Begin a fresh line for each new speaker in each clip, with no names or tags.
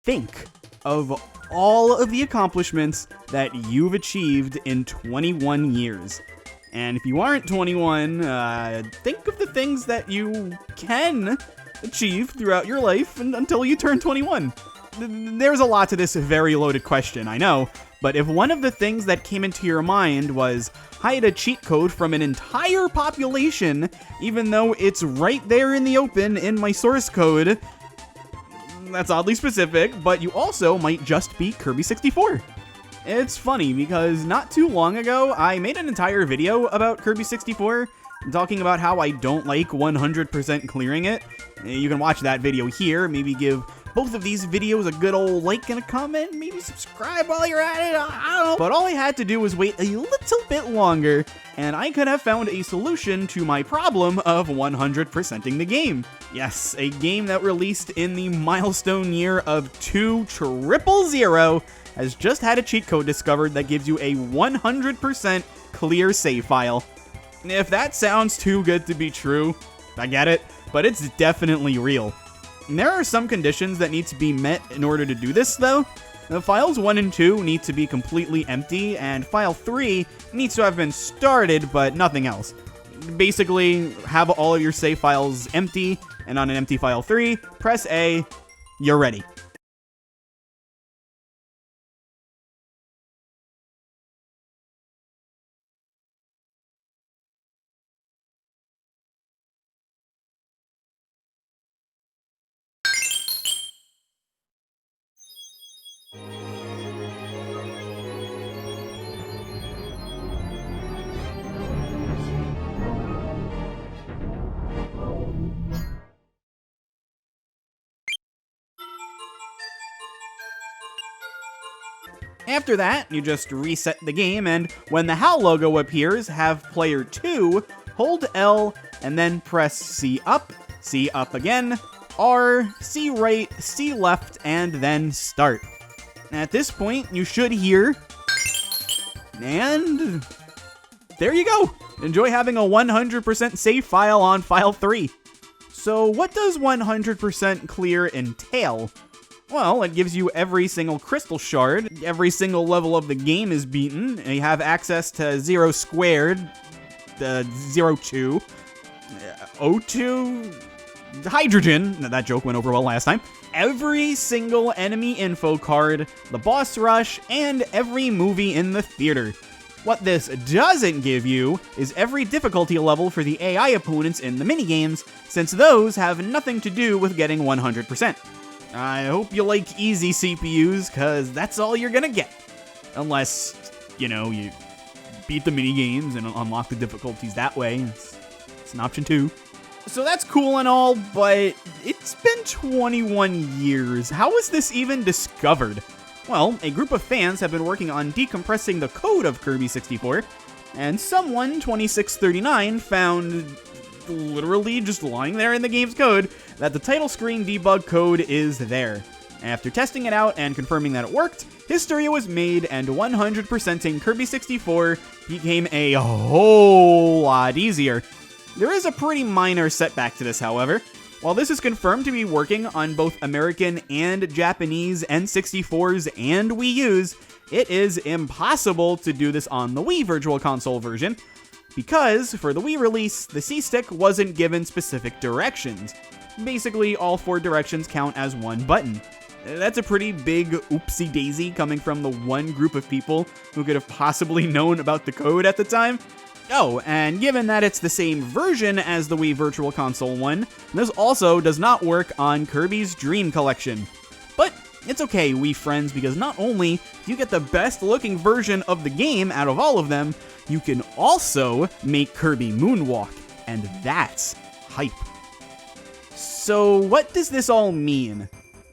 Think of all of the accomplishments that you've achieved in 21 years. And if you aren't 21, think of the things that you can achieve throughout your life until you turn 21. There's a lot to this very loaded question, I know, but if one of the things that came into your mind was hide a cheat code from an entire population, even though it's right there in the open in my source code, that's oddly specific, but you also might just be Kirby 64. It's funny because not too long ago, I made an entire video about Kirby 64, talking about how I don't like 100% clearing it. You can watch that video here, maybe give both of these videos a good old like and a comment, maybe subscribe while you're at it, I don't know. But all I had to do was wait a little bit longer, and I could have found a solution to my problem of 100%ing the game. Yes, a game that released in the milestone year of 2000 has just had a cheat code discovered that gives you a 100% clear save file. If that sounds too good to be true, I get it, but it's definitely real. There are some conditions that need to be met in order to do this, though. The files 1 and 2 need to be completely empty, and file 3 needs to have been started, but nothing else. Basically, have all of your save files empty, and on an empty file 3, press A, you're ready. After that, you just reset the game, and when the HAL logo appears, have player 2 hold L and then press C up again, R, C right, C left, and then start. At this point, you should hear, and there you go. Enjoy having a 100% save file on file 3. So what does 100% clear entail? Well, it gives you every single crystal shard, every single level of the game is beaten, and you have access to 0 squared, 02, O2, hydrogen, that joke went over well last time, every single enemy info card, the boss rush, and every movie in the theater. What this doesn't give you is every difficulty level for the AI opponents in the minigames, since those have nothing to do with getting 100%. I hope you like easy CPUs, cause that's all you're gonna get. Unless, you beat the minigames and unlock the difficulties that way. It's an option too. So that's cool and all, but it's been 21 years. How was this even discovered? Well, a group of fans have been working on decompressing the code of Kirby 64, and someone, 2639, found, literally just lying there in the game's code, that the title screen debug code is there. After testing it out and confirming that it worked, history was made and 100%ing Kirby 64 became a whole lot easier. There is a pretty minor setback to this, however. While this is confirmed to be working on both American and Japanese N64s and Wii U's, it is impossible to do this on the Wii Virtual Console version, because for the Wii release, the C-Stick wasn't given specific directions. Basically, all 4 directions count as one button. That's a pretty big oopsie-daisy coming from the one group of people who could have possibly known about the code at the time. Oh, and given that it's the same version as the Wii Virtual Console one, this also does not work on Kirby's Dream Collection. But it's okay, Wii friends, because not only do you get the best looking version of the game out of all of them, you can also make Kirby moonwalk, and that's hype. So what does this all mean?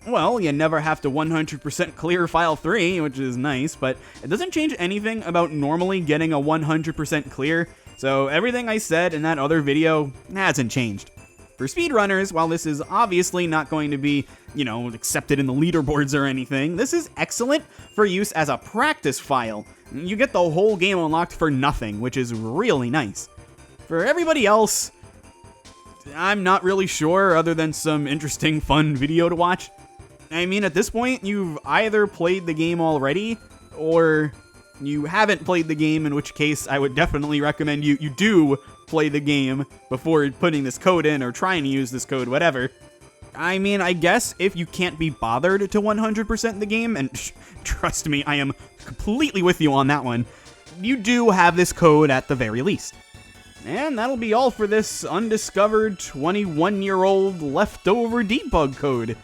Well, you never have to 100% clear file 3, which is nice, but it doesn't change anything about normally getting a 100% clear, so everything I said in that other video hasn't changed. For speedrunners, while this is obviously not going to be, accepted in the leaderboards or anything, this is excellent for use as a practice file. You get the whole game unlocked for nothing, which is really nice. For everybody else, I'm not really sure, other than some interesting, fun video to watch. I mean, at this point, you've either played the game already, or you haven't played the game, in which case I would definitely recommend you do play the game before putting this code in or trying to use this code, whatever. I mean, I guess if you can't be bothered to 100% the game, and trust me, I am completely with you on that one, you do have this code at the very least. And that'll be all for this undiscovered 21-year-old leftover debug code.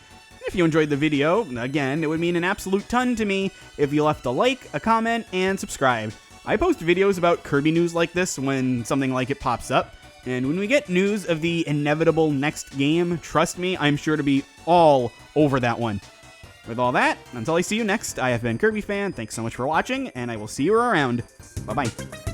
If you enjoyed the video, again, it would mean an absolute ton to me if you left a like, a comment, and subscribe. I post videos about Kirby news like this when something like it pops up, and when we get news of the inevitable next game, trust me, I'm sure to be all over that one. With all that, until I see you next, I have been Kirby Fan, thanks so much for watching, and I will see you around. Bye-bye.